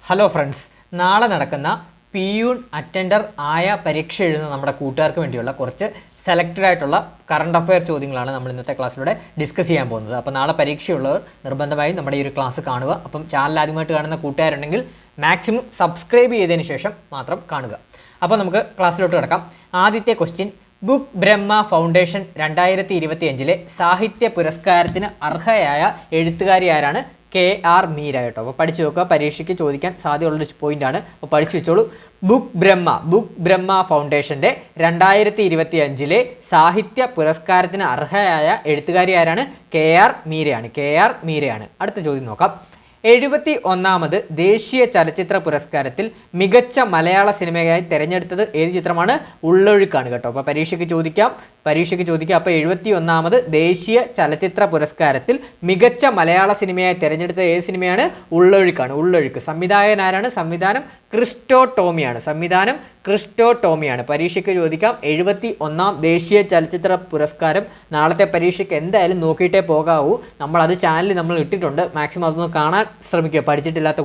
Hello friends, നാളെ നടക്കുന്ന peon attender ആയ പരീക്ഷ എഴുതുന്ന നമ്മുടെ കൂട്ടുകാർക്ക് വേണ്ടിയുള്ള കുറച്ച് സെലക്റ്റഡ് ആയിട്ടുള്ള കറണ്ട് അഫെയർ ചോദ്യങ്ങളാണ് നമ്മൾ ഇന്നത്തെ ക്ലാസ്സിലൂടെ ഡിസ്കസ് ചെയ്യാൻ പോകുന്നത്. അപ്പോൾ നാളെ പരീക്ഷയുള്ളവർ നിർബന്ധമായും നമ്മുടെ ഈ ഒരു ക്ലാസ് കാണുക. അപ്പം ചാനൽ ആദ്യമായിട്ട് കാണുന്ന കൂട്ടുകാരുണ്ടെങ്കിൽ മാക്സിമം സബ്സ്ക്രൈബ് ചെയ്തതിന് ശേഷം മാത്രം കാണുക. അപ്പോൾ നമുക്ക് ക്ലാസ്സിലോട്ട് കിടക്കാം. ആദ്യത്തെ ക്വസ്റ്റ്യൻ, ബുക്ക് ബ്രഹ്മ ഫൗണ്ടേഷൻ 2025 സാഹിത്യ പുരസ്കാരത്തിന് അർഹയായ എഴുത്തുകാരി ആരാണ്? KR മീര കേട്ടോ. അപ്പോൾ പഠിച്ചു നോക്കുക, പരീക്ഷയ്ക്ക് ചോദിക്കാൻ സാധ്യതയുള്ളൊരു പോയിന്റാണ്. അപ്പോൾ പഠിച്ചു വെച്ചോളൂ. ബുക്ക് ബ്രഹ്മ ഫൗണ്ടേഷൻ്റെ 2025 സാഹിത്യ പുരസ്കാരത്തിന് അർഹയായ എഴുത്തുകാരി ആരാണ്? KR മീരയാണ്. അടുത്ത ചോദ്യം നോക്കാം. 71ാമത് ദേശീയ ചലച്ചിത്ര പുരസ്കാരത്തിൽ മികച്ച മലയാള സിനിമയായി തിരഞ്ഞെടുത്തത് ഏത് ചിത്രമാണ്? ഉള്ളൊഴുക്കാണ് കേട്ടോ. അപ്പോൾ പരീക്ഷയ്ക്ക് ചോദിക്കാം. അപ്പോൾ 71ാമത് ദേശീയ ചലച്ചിത്ര പുരസ്കാരത്തിൽ മികച്ച മലയാള സിനിമയായി തിരഞ്ഞെടുത്തത് ഏത് സിനിമയാണ്? ഉള്ളൊഴുക്ക്. സംവിധായകൻ ആരാണ്? സംവിധാനം ക്രിസ്റ്റോ ടോമിയാണ്. പരീക്ഷയ്ക്ക് ചോദിക്കാം. 71ാം ദേശീയ ചലച്ചിത്ര പുരസ്കാരം നാളത്തെ പരീക്ഷയ്ക്ക് എന്തായാലും നോക്കിയിട്ടേ പോകാവൂ. നമ്മളത് ചാനലിൽ നമ്മൾ ഇട്ടിട്ടുണ്ട്. മാക്സിമം അതൊന്ന് കാണാൻ ശ്രമിക്കുക. പഠിച്ചിട്ടില്ലാത്ത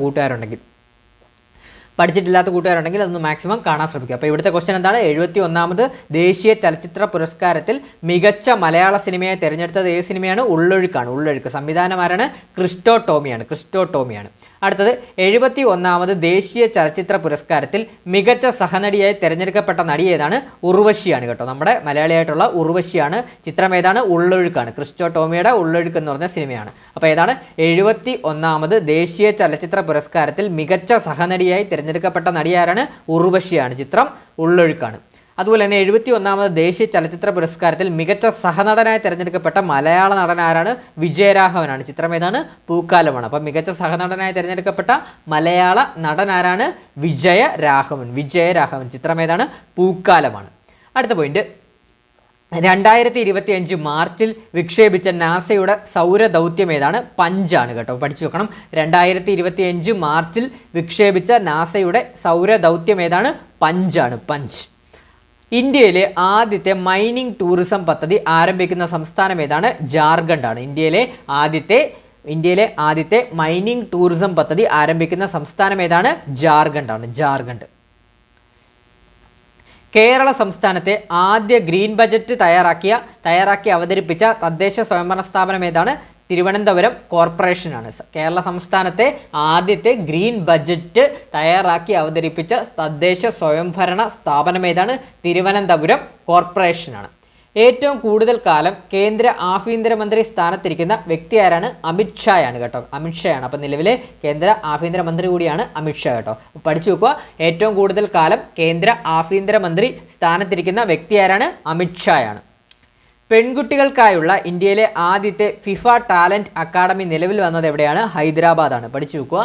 കൂട്ടുകാരുണ്ടെങ്കിൽ അതൊന്ന് മാക്സിമം കാണാൻ ശ്രമിക്കുക. അപ്പോൾ ഇവിടുത്തെ ക്വസ്റ്റ്യൻ എന്താണ്? 71ാമത് ദേശീയ ചലച്ചിത്ര പുരസ്കാരത്തിൽ മികച്ച മലയാള സിനിമയെ തിരഞ്ഞെടുത്തത് ഏത് സിനിമയാണ്? ഉള്ളൊഴുക്ക്. സംവിധാനമാരാണ്? ക്രിസ്റ്റോ ടോമിയാണ്. അടുത്തത് 71ാമത് ദേശീയ ചലച്ചിത്ര പുരസ്കാരത്തിൽ മികച്ച സഹനടിയായി തിരഞ്ഞെടുക്കപ്പെട്ട നടി ഏതാണ്? ഉർവശിയാണ് കേട്ടോ. നമ്മുടെ മലയാളിയായിട്ടുള്ള ഉർവശിയാണ്. ചിത്രം ഏതാണ്? ഉള്ളൊഴുക്കാണ്. ക്രിസ്റ്റോ ടോമിയുടെ ഉള്ളൊഴുക്ക് എന്ന് പറഞ്ഞ സിനിമയാണ്. അപ്പോൾ ഏതാണ്? 71ാമത് ദേശീയ ചലച്ചിത്ര പുരസ്കാരത്തിൽ മികച്ച സഹനടിയായി തിരഞ്ഞെടുക്കപ്പെട്ട നടി ആരാണ്? ഉർവശിയാണ്. ചിത്രം ഉള്ളൊഴുക്കാണ്. അതുപോലെ തന്നെ 71ാമത് ദേശീയ ചലച്ചിത്ര പുരസ്കാരത്തിൽ മികച്ച സഹനടനായി തിരഞ്ഞെടുക്കപ്പെട്ട മലയാള നടൻ ആരാണ്? വിജയരാഘവനാണ്. ചിത്രം ഏതാണ്? പൂക്കാലമാണ്. അപ്പം മികച്ച സഹനടനായി തിരഞ്ഞെടുക്കപ്പെട്ട മലയാള നടൻ ആരാണ്? വിജയരാഘവൻ. ചിത്രം ഏതാണ്? പൂക്കാലമാണ്. അടുത്ത പോയിന്റ്, 2025 മാർച്ചിൽ വിക്ഷേപിച്ച നാസയുടെ സൗരദൗത്യം ഏതാണ്? പഞ്ചാണ് കേട്ടോ. പഠിച്ചു വെക്കണം. 2025 മാർച്ചിൽ വിക്ഷേപിച്ച നാസയുടെ സൗരദൗത്യം ഏതാണ്? പഞ്ച്. ഇന്ത്യയിലെ ആദ്യത്തെ മൈനിങ് ടൂറിസം പദ്ധതി ആരംഭിക്കുന്ന സംസ്ഥാനം ഏതാണ്? ജാർഖണ്ഡാണ്. ഇന്ത്യയിലെ ആദ്യത്തെ മൈനിങ് ടൂറിസം പദ്ധതി ആരംഭിക്കുന്ന സംസ്ഥാനം ഏതാണ്? ജാർഖണ്ഡ്. കേരള സംസ്ഥാനത്തെ ആദ്യ ഗ്രീൻ ബജറ്റ് തയ്യാറാക്കി അവതരിപ്പിച്ച തദ്ദേശ സ്വയംഭരണ സ്ഥാപനം ഏതാണ്? തിരുവനന്തപുരം കോർപ്പറേഷനാണ്. കേരള സംസ്ഥാനത്തെ ആദ്യത്തെ ഗ്രീൻ ബജറ്റ് തയ്യാറാക്കി അവതരിപ്പിച്ച തദ്ദേശ സ്വയംഭരണ സ്ഥാപനം ഏതാണ്? തിരുവനന്തപുരം കോർപ്പറേഷനാണ്. ഏറ്റവും കൂടുതൽ കാലം കേന്ദ്ര ആഭ്യന്തരമന്ത്രി സ്ഥാനത്തിരിക്കുന്ന വ്യക്തി ആരാണ്? അമിത്ഷായാണ് കേട്ടോ. അപ്പം നിലവിലെ കേന്ദ്ര ആഭ്യന്തരമന്ത്രി കൂടിയാണ് അമിത്ഷാ കേട്ടോ. പഠിച്ചു വെക്കുക. ഏറ്റവും കൂടുതൽ കാലം കേന്ദ്ര ആഭ്യന്തരമന്ത്രി സ്ഥാനത്തിരിക്കുന്ന വ്യക്തി ആരാണ്? അമിത്ഷായാണ്. പെൺകുട്ടികൾക്കായുള്ള ഇന്ത്യയിലെ ആദ്യത്തെ ഫിഫ ടാലൻറ്റ് അക്കാഡമി നിലവിൽ വന്നത് എവിടെയാണ്? ഹൈദരാബാദാണ്. പഠിച്ചു വെക്കുക.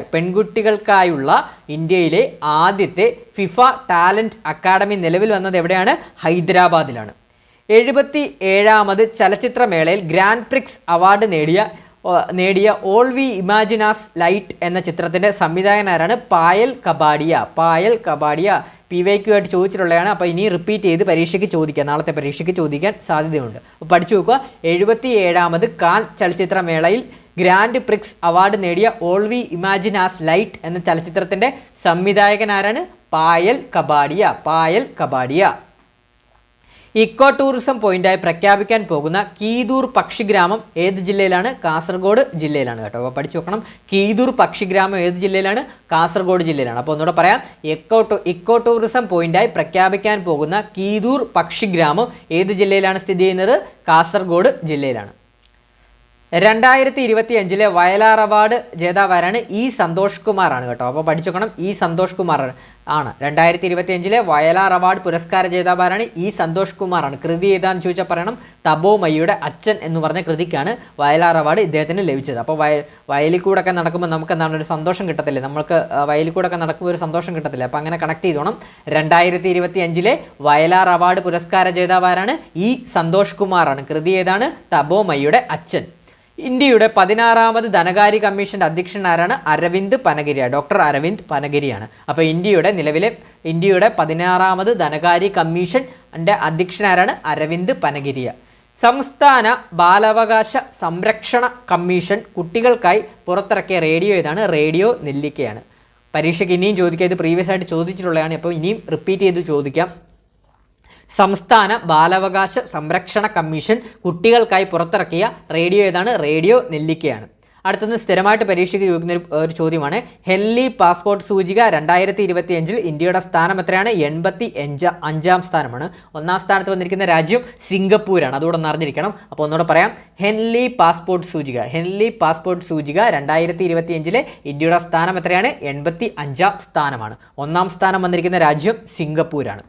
പെൺകുട്ടികൾക്കായുള്ള ഇന്ത്യയിലെ ആദ്യത്തെ ഫിഫ ടാലൻറ്റ് അക്കാഡമി നിലവിൽ വന്നത് എവിടെയാണ്? ഹൈദരാബാദിലാണ്. 77ാമത് ചലച്ചിത്രമേളയിൽ ഗ്രാൻഡ് പ്രിക്സ് അവാർഡ് നേടിയ ഓൾ വി ഇമാജിനാസ് ലൈറ്റ് എന്ന ചിത്രത്തിൻ്റെ സംവിധായകനാരാണ്? പായൽ കബാഡിയ. PYQ ആയിട്ട് ചോദിച്ചിട്ടുള്ളതാണ്. അപ്പോൾ ഇനി റിപ്പീറ്റ് ചെയ്ത് പരീക്ഷയ്ക്ക് ചോദിക്കാം. നാളത്തെ പരീക്ഷയ്ക്ക് ചോദിക്കാൻ സാധ്യതയുണ്ട്. അപ്പോൾ പഠിച്ചു നോക്കുക. 77ാമത് കാൻ ചലച്ചിത്രമേളയിൽ ഗ്രാൻഡ് പ്രിക്സ് അവാർഡ് നേടിയ ഓൾ വി ഇമാജിനാസ് ലൈറ്റ് എന്ന ചലച്ചിത്രത്തിൻ്റെ സംവിധായകനാരാണ്? പായൽ കബാഡിയ. ഇക്കോ ടൂറിസം പോയിന്റായി പ്രഖ്യാപിക്കാൻ പോകുന്ന കീതൂർ പക്ഷിഗ്രാമം ഏത് ജില്ലയിലാണ്? കാസർഗോഡ് ജില്ലയിലാണ് കേട്ടോ. അപ്പോൾ പഠിച്ചു നോക്കണം. കീതൂർ പക്ഷിഗ്രാമം ഏത് ജില്ലയിലാണ്? കാസർഗോഡ് ജില്ലയിലാണ്. അപ്പോൾ ഒന്നുകൂടെ പറയാം. ഇക്കോ ടൂറിസം പോയിന്റായി പ്രഖ്യാപിക്കാൻ പോകുന്ന കീതൂർ പക്ഷിഗ്രാമം ഏത് ജില്ലയിലാണ് സ്ഥിതി ചെയ്യുന്നത്? കാസർഗോഡ് ജില്ലയിലാണ്. 2025 വയലാർ അവാർഡ് ജേതാവാരാണ്? ഇ സന്തോഷ് കുമാറാണ് കേട്ടോ. അപ്പോൾ പഠിച്ചോക്കണം. ഇ സന്തോഷ് കുമാർ ആണ് 2025 വയലാർ അവാർഡ് പുരസ്കാര ജേതാവാരാണ്? ഇ സന്തോഷ് കുമാറാണ്. കൃതി ഏതാന്ന് ചോദിച്ചാൽ പറയണം. തപോമയ്യുടെ അച്ഛൻ എന്ന് പറഞ്ഞ കൃതിക്കാണ് വയലാർ അവാർഡ് ഇദ്ദേഹത്തിന് ലഭിച്ചത്. അപ്പോൾ വയലിൽ കൂടെ ഒക്കെ നടക്കുമ്പോൾ നമുക്ക് എന്താണ് ഒരു സന്തോഷം കിട്ടത്തില്ലേ? നമുക്ക് വയലിൽ കൂടെ ഒക്കെ നടക്കുമ്പോൾ ഒരു സന്തോഷം കിട്ടത്തില്ല. അപ്പോൾ അങ്ങനെ കണക്ട് ചെയ്തോണം. 2025 വയലാർ അവാർഡ് പുരസ്കാര ജേതാവാരാണ്? ഇ സന്തോഷ് കുമാറാണ്. കൃതി ഏതാണ്? തപോമയ്യുടെ അച്ഛൻ. ഇന്ത്യയുടെ 16ാമത് ധനകാര്യ കമ്മീഷന്റെ അധ്യക്ഷൻ ആരാണ്? ഡോക്ടർ അരവിന്ദ് പനഗിരിയാണ്. അപ്പോൾ ഇന്ത്യയുടെ 16ാമത് ധനകാര്യ കമ്മീഷന്റെ അധ്യക്ഷൻ ആരാണ്? അരവിന്ദ് പനഗിരിയ. സംസ്ഥാന ബാലാവകാശ സംരക്ഷണ കമ്മീഷൻ കുട്ടികൾക്കായി പുറത്തിറക്കിയ റേഡിയോ ഏതാണ്? റേഡിയോ നെല്ലിക്കയാണ്. പരീക്ഷയ്ക്ക് ഇനിയും ചോദിക്കാം, ഇത് പ്രീവിയസ് ആയിട്ട് ചോദിച്ചിട്ടുള്ളതാണ്, അപ്പോൾ ഇനിയും റിപ്പീറ്റ് ചെയ്ത് ചോദിക്കാം. സംസ്ഥാന ബാലാവകാശ സംരക്ഷണ കമ്മീഷൻ കുട്ടികൾക്കായി പുറത്തിറക്കിയ റേഡിയോ ഏതാണ്? റേഡിയോ നെല്ലിക്കയാണ്. അടുത്തത് സ്ഥിരമായിട്ട് പരീക്ഷയ്ക്ക് ചോദിക്കുന്ന ഒരു ചോദ്യമാണ്. ഹെൻലി പാസ്പോർട്ട് സൂചിക 2025 ഇന്ത്യയുടെ സ്ഥാനം എത്രയാണ്? 85ാം സ്ഥാനമാണ്. 1ാം സ്ഥാനത്ത് വന്നിരിക്കുന്ന രാജ്യം സിംഗപ്പൂരാണ്, അതുകൂടെ ഒന്ന് അറിഞ്ഞിരിക്കണം. അപ്പോൾ ഒന്നുകൂടെ പറയാം, ഹെൻലി പാസ്പോർട്ട് സൂചിക 2025 ഇന്ത്യയുടെ സ്ഥാനം എത്രയാണ്? 85ാം സ്ഥാനമാണ്. 1ാം സ്ഥാനം വന്നിരിക്കുന്ന രാജ്യം സിംഗപ്പൂരാണ്.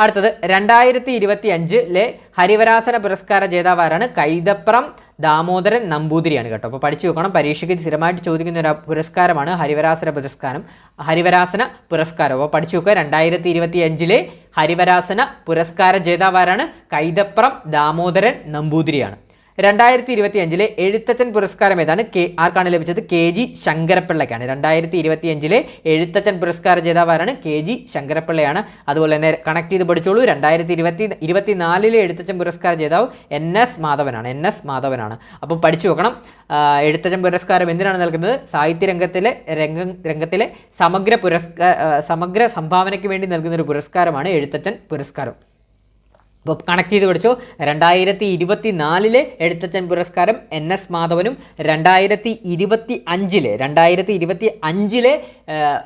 അടുത്തത് 2025 ഹരിവരാസന പുരസ്കാര ജേതാവാരാണ്? കൈതപ്രം ദാമോദരൻ നമ്പൂതിരിയാണ് കേട്ടോ. അപ്പോൾ പഠിച്ചു വെക്കണം, പരീക്ഷയ്ക്ക് സ്ഥിരമായിട്ട് ചോദിക്കുന്ന ഒരു പുരസ്കാരമാണ് ഹരിവരാസന പുരസ്കാരം. അപ്പോൾ പഠിച്ചു വെക്കുക, 2025 ഹരിവരാസന പുരസ്കാര ജേതാവാരാണ്? കൈതപ്രം ദാമോദരൻ നമ്പൂതിരിയാണ്. 2025 എഴുത്തച്ഛൻ പുരസ്കാരം ഏതാണ്? ആർക്കാണ് ലഭിച്ചത്? KG ശങ്കരപ്പിള്ളയ്ക്കാണ്. 2025 എഴുത്തച്ഛൻ പുരസ്കാര ജേതാവാരാണ്? KG ശങ്കരപ്പിള്ളയാണ്. അതുപോലെ തന്നെ കണക്ട് ചെയ്ത് പഠിച്ചോളൂ, 2024 എഴുത്തച്ഛൻ പുരസ്കാര ജേതാവ് NS മാധവനാണ്. അപ്പോൾ പഠിച്ചു വെക്കണം, എഴുത്തച്ഛൻ പുരസ്കാരം എന്തിനാണ് നൽകുന്നത്? സാഹിത്യ രംഗത്തിലെ സമഗ്ര സംഭാവനയ്ക്ക് വേണ്ടി നൽകുന്ന ഒരു പുരസ്കാരമാണ് എഴുത്തച്ഛൻ പുരസ്കാരം. അപ്പോൾ കണക്ട് ചെയ്ത് പഠിച്ചോ, 2024 എഴുത്തച്ഛൻ പുരസ്കാരം NS മാധവനും 2025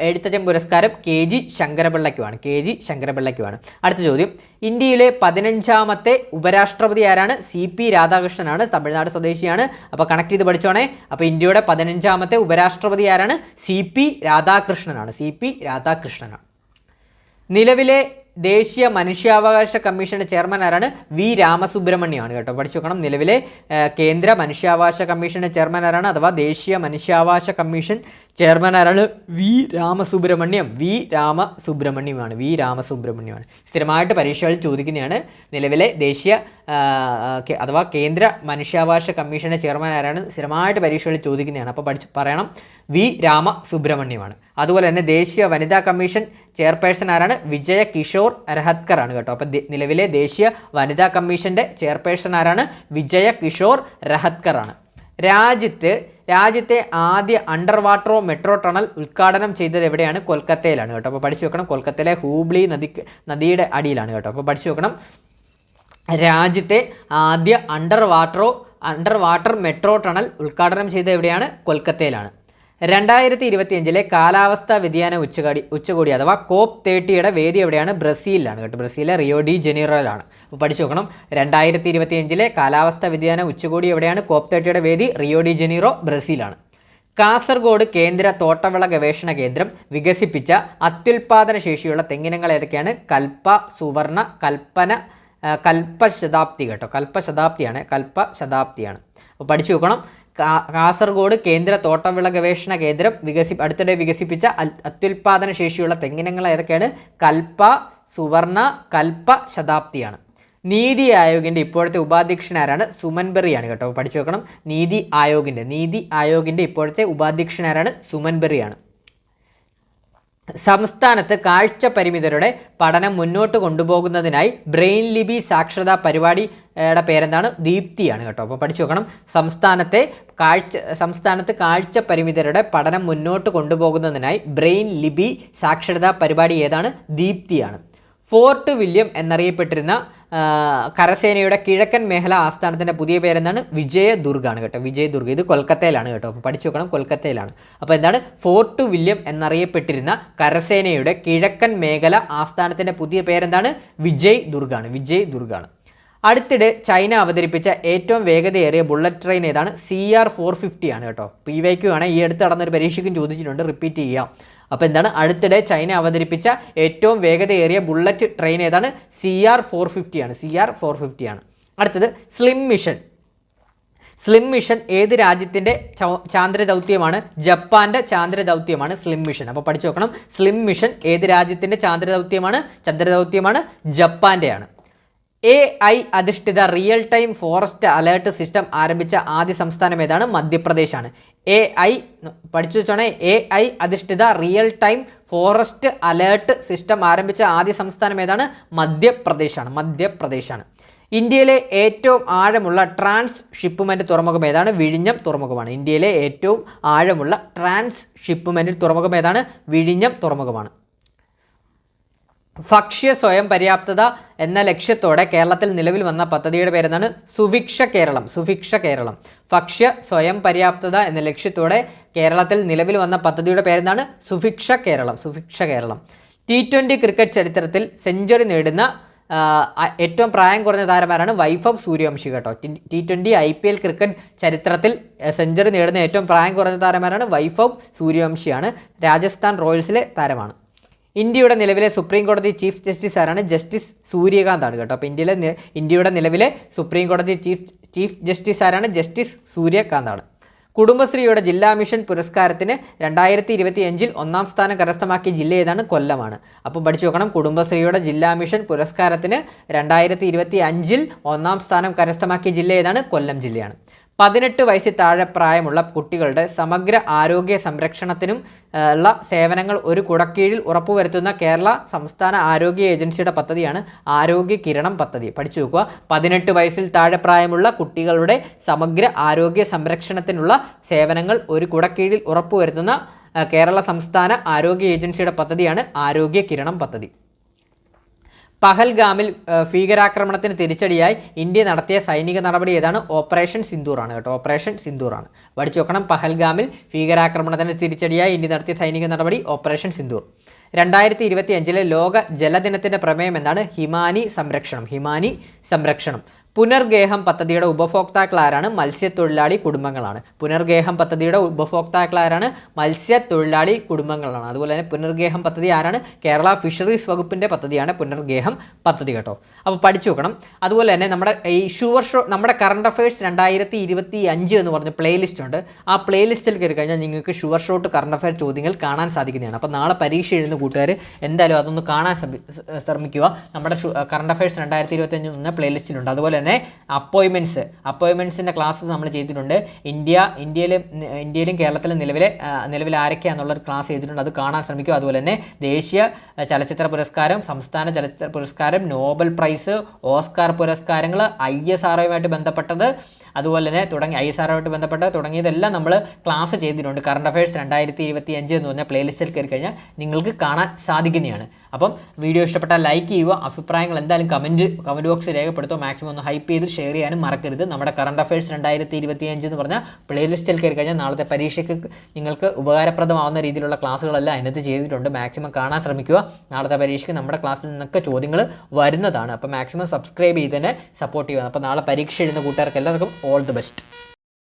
എഴുത്തച്ഛൻ പുരസ്കാരം KG ശങ്കരപിള്ളയ്ക്കുമാണ്. അടുത്ത ചോദ്യം, ഇന്ത്യയിലെ 15ാമത്തെ ഉപരാഷ്ട്രപതി ആരാണ്? CP രാധാകൃഷ്ണനാണ്, തമിഴ്നാട് സ്വദേശിയാണ്. അപ്പോൾ കണക്ട് ചെയ്ത് പഠിച്ചോണേ. അപ്പോൾ ഇന്ത്യയുടെ 15ാമത്തെ ഉപരാഷ്ട്രപതി ആരാണ്? CP രാധാകൃഷ്ണനാണ്. നിലവിലെ ദേശീയ മനുഷ്യാവകാശ കമ്മീഷന്റെ ചെയർമാൻ ആരാണ്? V രാമസുബ്രഹ്മണ്യമാണ് കേട്ടോ. പഠിച്ചു നോക്കണം, നിലവിലെ കേന്ദ്ര മനുഷ്യാവകാശ കമ്മീഷന്റെ ചെയർമാൻ ആരാണ്, അഥവാ ദേശീയ മനുഷ്യാവകാശ കമ്മീഷൻ ചെയർമാൻ ആരാണ്? V രാമസുബ്രഹ്മണ്യമാണ്. സ്ഥിരമായിട്ട് പരീക്ഷകളിൽ ചോദിക്കുന്നതാണ്. നിലവിലെ ദേശീയ അഥവാ കേന്ദ്ര മനുഷ്യാവകാശ കമ്മീഷന്റെ ചെയർമാൻ ആരാണ്? സ്ഥിരമായിട്ട് പരീക്ഷകളിൽ ചോദിക്കുന്നതാണ്. അപ്പോൾ പറയണം, V രാമസുബ്രഹ്മണ്യമാണ്. അതുപോലെ തന്നെ ദേശീയ വനിതാ കമ്മീഷൻ ചെയർപേഴ്സൺ ആരാണ്? വിജയ കിഷോർ രഹത്കർ ആണ് കേട്ടോ. അപ്പോൾ നിലവിലെ ദേശീയ വനിതാ കമ്മീഷന്റെ ചെയർപേഴ്സൺ ആരാണ്? വിജയ കിഷോർ രഹത്കർ ആണ്. രാജ്യത്തെ ആദ്യ അണ്ടർ വാട്ടർ മെട്രോ ടണൽ ഉദ്ഘാടനം ചെയ്തത് എവിടെയാണ്? കൊൽക്കത്തയിലാണ് കേട്ടോ. അപ്പോൾ പഠിച്ചു വെക്കണം, കൊൽക്കത്തയിലെ ഹൂബ്ലി നദിയുടെ അടിയിലാണ് കേട്ടോ. അപ്പോൾ പഠിച്ചു വെക്കണം, രാജ്യത്തെ ആദ്യ അണ്ടർ വാട്ടർ മെട്രോ ടണൽ ഉദ്ഘാടനം ചെയ്തത് എവിടെയാണ്? കൊൽക്കത്തയിലാണ്. 2025 കാലാവസ്ഥാ വ്യതിയാന ഉച്ചകോടി അഥവാ COP30 വേദി എവിടെയാണ്? ബ്രസീലിലാണ് കേട്ടോ. ബ്രസീലിലെ റിയോ ഡി ജനീറോയിലാണ്. അപ്പോൾ പഠിച്ചു നോക്കണം, 2025 കാലാവസ്ഥാ വ്യതിയാന ഉച്ചകോടി എവിടെയാണ്? COP30 വേദി റിയോ ഡി ജനീറോ, ബ്രസീലാണ്. കാസർഗോഡ് കേന്ദ്ര തോട്ടവിള ഗവേഷണ കേന്ദ്രം വികസിപ്പിച്ച അത്യുൽപാദന ശേഷിയുള്ള തെങ്ങിനങ്ങൾ ഏതൊക്കെയാണ്? കൽപ്പ, സുവർണ, കൽപ്പശതാബ്ദി കേട്ടോ. കൽപ്പശതാബ്ദിയാണ്. അപ്പോൾ പഠിച്ചു നോക്കണം, കാസർഗോഡ് കേന്ദ്ര തോട്ടവിള ഗവേഷണ കേന്ദ്രം അടുത്തിടെ വികസിപ്പിച്ച അത്യുൽപാദന ശേഷിയുള്ള തെങ്ങിനങ്ങൾ ഏതൊക്കെയാണ്? കൽപ്പ, സുവർണ, കൽപ്പശതാബ്ദിയാണ്. നീതി ആയോഗിന്റെ ഇപ്പോഴത്തെ ഉപാധ്യക്ഷൻ ആരാണ്? സുമൻ ബെറിയാണ് കേട്ടോ. പഠിച്ചു വെക്കണം, നീതി ആയോഗിന്റെ ഇപ്പോഴത്തെ ഉപാധ്യക്ഷൻ ആരാണ്? സുമൻ ബെറിയാണ്. സംസ്ഥാനത്ത് കാഴ്ച പരിമിതരുടെ പഠനം മുന്നോട്ട് കൊണ്ടുപോകുന്നതിനായി ബ്രെയിൻ ലിപി സാക്ഷരതാ പരിപാടിയുടെ പേരെന്താണ്? ദീപ്തിയാണ് കേട്ടോ. അപ്പോൾ പഠിച്ചു നോക്കണം, സംസ്ഥാനത്ത് കാഴ്ച പരിമിതരുടെ പഠനം മുന്നോട്ട് കൊണ്ടുപോകുന്നതിനായി ബ്രെയിൻ ലിപി സാക്ഷരതാ പരിപാടി ഏതാണ്? ദീപ്തിയാണ്. ഫോർട്ട് വില്യം എന്നറിയപ്പെട്ടിരുന്ന കരസേനയുടെ കിഴക്കൻ മേഖല ആസ്ഥാനത്തിൻ്റെ പുതിയ പേരെന്താണ്? വിജയദുർഗാണ് കേട്ടോ. വിജയദുർഗ്, ഇത് കൊൽക്കത്തയിലാണ് കേട്ടോ. അപ്പോൾ പഠിച്ചു നോക്കണം, കൊൽക്കത്തയിലാണ്. അപ്പോൾ എന്താണ്? ഫോർട്ട് വില്യം എന്നറിയപ്പെട്ടിരുന്ന കരസേനയുടെ കിഴക്കൻ മേഖല ആസ്ഥാനത്തിൻ്റെ പുതിയ പേരെന്താണ്? വിജയദുർഗാണ്. അടുത്തിടെ ചൈന അവതരിപ്പിച്ച ഏറ്റവും വേഗതയേറിയ ബുള്ളറ്റ് ട്രെയിൻ ഏതാണ്? CR450 ആണ് കേട്ടോ. PYQ ആണ്, ഈ അടുത്ത് നടന്നൊരു പരീക്ഷയ്ക്കും ചോദിച്ചിട്ടുണ്ട്, റിപ്പീറ്റ് ചെയ്യാം. അപ്പോൾ എന്താണ്? അടുത്തിടെ ചൈന അവതരിപ്പിച്ച ഏറ്റവും വേഗതയേറിയ ബുള്ളറ്റ് ട്രെയിൻ ഏതാണ്? CR450 ആണ്. അടുത്തത് സ്ലിം മിഷൻ ഏത് രാജ്യത്തിൻ്റെ ചാന്ദ്ര ദൗത്യമാണ്? ജപ്പാന്റെ ചാന്ദ്ര ദൗത്യമാണ് സ്ലിം മിഷൻ. അപ്പോൾ പഠിച്ചു നോക്കണം, സ്ലിം മിഷൻ ഏത് രാജ്യത്തിൻ്റെ ചാന്ദ്ര ദൗത്യമാണ്? ജപ്പാന്റെയാണ്. AI അധിഷ്ഠിത real time forest alert system ആരംഭിച്ച ആദ്യ സംസ്ഥാനം ഏതാണ്? മധ്യപ്രദേശാണ്. പഠിച്ചു വെച്ചോണേ, AI അധിഷ്ഠിത real time forest alert system ആരംഭിച്ച ആദ്യ സംസ്ഥാനം ഏതാണ്? മധ്യപ്രദേശാണ്. ഇന്ത്യയിലെ ഏറ്റവും ആഴമുള്ള ട്രാൻസ് ഷിപ്മെൻറ്റ് തുറമുഖം ഏതാണ്? വിഴിഞ്ഞം തുറമുഖമാണ്. ഇന്ത്യയിലെ ഏറ്റവും ആഴമുള്ള ട്രാൻസ് ഷിപ്മെൻറ്റ് തുറമുഖം ഏതാണ്? വിഴിഞ്ഞം തുറമുഖമാണ്. ഭക്ഷ്യ സ്വയം പര്യാപ്തത എന്ന ലക്ഷ്യത്തോടെ കേരളത്തിൽ നിലവിൽ വന്ന പദ്ധതിയുടെ പേരെന്താണ്? സുഭിക്ഷ കേരളം. സുഭിക്ഷ കേരളം. ഭക്ഷ്യ സ്വയം പര്യാപ്തത എന്ന ലക്ഷ്യത്തോടെ കേരളത്തിൽ നിലവിൽ വന്ന പദ്ധതിയുടെ പേരെന്താണ്? സുഭിക്ഷ കേരളം. സുഭിക്ഷ കേരളം. T20 ക്രിക്കറ്റ് ചരിത്രത്തിൽ സെഞ്ചുറി നേടുന്ന ഏറ്റവും പ്രായം കുറഞ്ഞ താരമാരാണ്? വൈഭവ് സൂര്യവംശി കേട്ടോ. T20 IPL ക്രിക്കറ്റ് ചരിത്രത്തിൽ സെഞ്ചുറി നേടുന്ന ഏറ്റവും പ്രായം കുറഞ്ഞ താരമാരാണ്? വൈഭവ് സൂര്യവംശിയാണ്. രാജസ്ഥാൻ റോയൽസിലെ താരമാണ്. ഇന്ത്യയുടെ നിലവിലെ സുപ്രീം കോടതി ചീഫ് ജസ്റ്റിസ് ആരാണ്? ജസ്റ്റിസ് സൂര്യകാന്ത് ആണ് കേട്ടോ. അപ്പോൾ ഇന്ത്യയുടെ നിലവിലെ സുപ്രീം കോടതി ചീഫ് ജസ്റ്റിസ് ആരാണ്? ജസ്റ്റിസ് സൂര്യകാന്ത് ആണ്. കുടുംബശ്രീയുടെ ജില്ലാ മിഷൻ പുരസ്കാരത്തിന് 2025 ഒന്നാം സ്ഥാനം കരസ്ഥമാക്കിയ ജില്ല ഏതാണ്? കൊല്ലമാണ്. അപ്പോൾ പഠിച്ചു നോക്കണം. കുടുംബശ്രീയുടെ ജില്ലാ മിഷൻ പുരസ്കാരത്തിന് 2025 ഒന്നാം സ്ഥാനം കരസ്ഥമാക്കിയ ജില്ല ഏതാണ്? കൊല്ലം ജില്ലയാണ്. 18 വയസ്സിൽ താഴെ പ്രായമുള്ള കുട്ടികളുടെ സമഗ്ര ആരോഗ്യ സംരക്ഷണത്തിനും ഉള്ള സേവനങ്ങൾ ഒരു കുടക്കീഴിൽ ഉറപ്പുവരുത്തുന്ന കേരള സംസ്ഥാന ആരോഗ്യ ഏജൻസിയുടെ പദ്ധതിയാണ് ആരോഗ്യ കിരണം പദ്ധതി. പഠിച്ചു നോക്കുക. 18 വയസ്സിൽ താഴെ പ്രായമുള്ള കുട്ടികളുടെ സമഗ്ര ആരോഗ്യ സംരക്ഷണത്തിനുള്ള സേവനങ്ങൾ ഒരു കുടക്കീഴിൽ ഉറപ്പുവരുത്തുന്ന കേരള സംസ്ഥാന ആരോഗ്യ ഏജൻസിയുടെ പദ്ധതിയാണ് ആരോഗ്യ കിരണം പദ്ധതി. പഹൽഗാമിൽ ഭീകരാക്രമണത്തിന് തിരിച്ചടിയായി ഇന്ത്യ നടത്തിയ സൈനിക നടപടി ഏതാണ്? ഓപ്പറേഷൻ സിന്ദൂറാണ് കേട്ടോ. ഓപ്പറേഷൻ സിന്ദൂറാണ്. പഠിച്ചു നോക്കണം. പഹൽഗാമിൽ ഭീകരാക്രമണത്തിന് തിരിച്ചടിയായി ഇന്ത്യ നടത്തിയ സൈനിക നടപടി ഓപ്പറേഷൻ സിന്ദൂർ. 2025 ലോക ജലദിനത്തിൻ്റെ പ്രമേയം എന്താണ്? ഹിമാനി സംരക്ഷണം. ഹിമാനി സംരക്ഷണം. പുനർഗേഹം പദ്ധതിയുടെ ഉപഭോക്താക്കൾ ആരാണ്? മത്സ്യത്തൊഴിലാളി കുടുംബങ്ങളാണ്. പുനർഗേഹം പദ്ധതിയുടെ ഉപഭോക്താക്കൾ ആരാണ്? മത്സ്യത്തൊഴിലാളി കുടുംബങ്ങളാണ്. അതുപോലെ തന്നെ പുനർഗേഹം പദ്ധതി ആരാണ്? കേരള ഫിഷറീസ് വകുപ്പിൻ്റെ പദ്ധതിയാണ് പുനർഗേഹം പദ്ധതി കേട്ടോ. അപ്പോൾ പഠിച്ചു നോക്കണം. അതുപോലെ തന്നെ നമ്മുടെ ഈ ഷുവർ ഷോ, നമ്മുടെ കറണ്ട് അഫയേഴ്സ് 2025 എന്ന് പറഞ്ഞ പ്ലേലിസ്റ്റ് ഉണ്ട്. ആ പ്ലേലിസ്റ്റിൽ കയറി കഴിഞ്ഞാൽ നിങ്ങൾക്ക് ഷുവർ ഷോട്ട് കറണ്ട് അഫയർ ചോദ്യങ്ങൾ കാണാൻ സാധിക്കുന്നതാണ്. അപ്പോൾ നാളെ പരീക്ഷ എഴുതുന്ന കൂട്ടുകാർ എന്തായാലും അതൊന്ന് കാണാൻ ശ്രമിക്കുക. നമ്മുടെ കറണ്ട് അഫയേഴ്സ് 2025 എന്ന പ്ലേലിസ്റ്റിലുണ്ട്. അതുപോലെ തന്നെ അപ്പോയിൻമെൻറ്റ്സിൻ്റെ ക്ലാസ് നമ്മൾ ചെയ്തിട്ടുണ്ട്. ഇന്ത്യയിലും കേരളത്തിലും നിലവിലെ ആരൊക്കെയാണെന്നുള്ളൊരു ക്ലാസ് ചെയ്തിട്ടുണ്ട്. അത് കാണാൻ ശ്രമിക്കുക. അതുപോലെ തന്നെ ദേശീയ ചലച്ചിത്ര പുരസ്കാരം, സംസ്ഥാന ചലച്ചിത്ര പുരസ്കാരം, നോബൽ പ്രൈസ്, ഓസ്കാർ പുരസ്കാരങ്ങൾ, ISROയുമായിട്ട് ബന്ധപ്പെട്ടത്, അതുപോലെ തന്നെ ISROയുമായിട്ട് ബന്ധപ്പെട്ട തുടങ്ങിയതെല്ലാം നമ്മൾ ക്ലാസ് ചെയ്തിട്ടുണ്ട്. കറണ്ട് അഫയേഴ്സ് 2025 എന്ന് പറഞ്ഞ പ്ലേലിസ്റ്റിൽ കയറി കഴിഞ്ഞാൽ നിങ്ങൾക്ക് കാണാൻ സാധിക്കുന്നതാണ്. അപ്പം വീഡിയോ ഇഷ്ടപ്പെട്ടാൽ ലൈക്ക് ചെയ്യുക. അഭിപ്രായങ്ങൾ എന്തായാലും കമൻറ്റ് ബോക്സിൽ രേഖപ്പെടുത്തുക. മാക്സിമം ഒന്ന് ഹൈപ്പ് ചെയ്ത് ഷെയർ ചെയ്യാനും മറക്കരുത്. നമ്മുടെ കറണ്ട് അഫയേഴ്സ് 2025 എന്ന് പറഞ്ഞാൽ പ്ലേലിസ്റ്റിൽ കയറി കഴിഞ്ഞാൽ നാളത്തെ പരീക്ഷയ്ക്ക് നിങ്ങൾക്ക് ഉപകാരപ്രദമാവുന്ന രീതിയിലുള്ള ക്ലാസ്സുകളെല്ലാം അതിനകത്ത് ചെയ്തിട്ടുണ്ട്. മാക്സിമം കാണാൻ ശ്രമിക്കുക. നാളത്തെ പരീക്ഷയ്ക്ക് നമ്മുടെ ക്ലാസ്സിൽ നിന്നൊക്കെ ചോദ്യങ്ങൾ വരുന്നതാണ്. അപ്പോൾ മാക്സിമം സബ്സ്ക്രൈബ് ചെയ്ത് തന്നെ സപ്പോർട്ട് ചെയ്യുക. അപ്പോൾ നാളെ പരീക്ഷ എഴുതുന്ന കൂട്ടുകാർക്ക് എല്ലാവർക്കും ഓൾ ദി ബെസ്റ്റ്.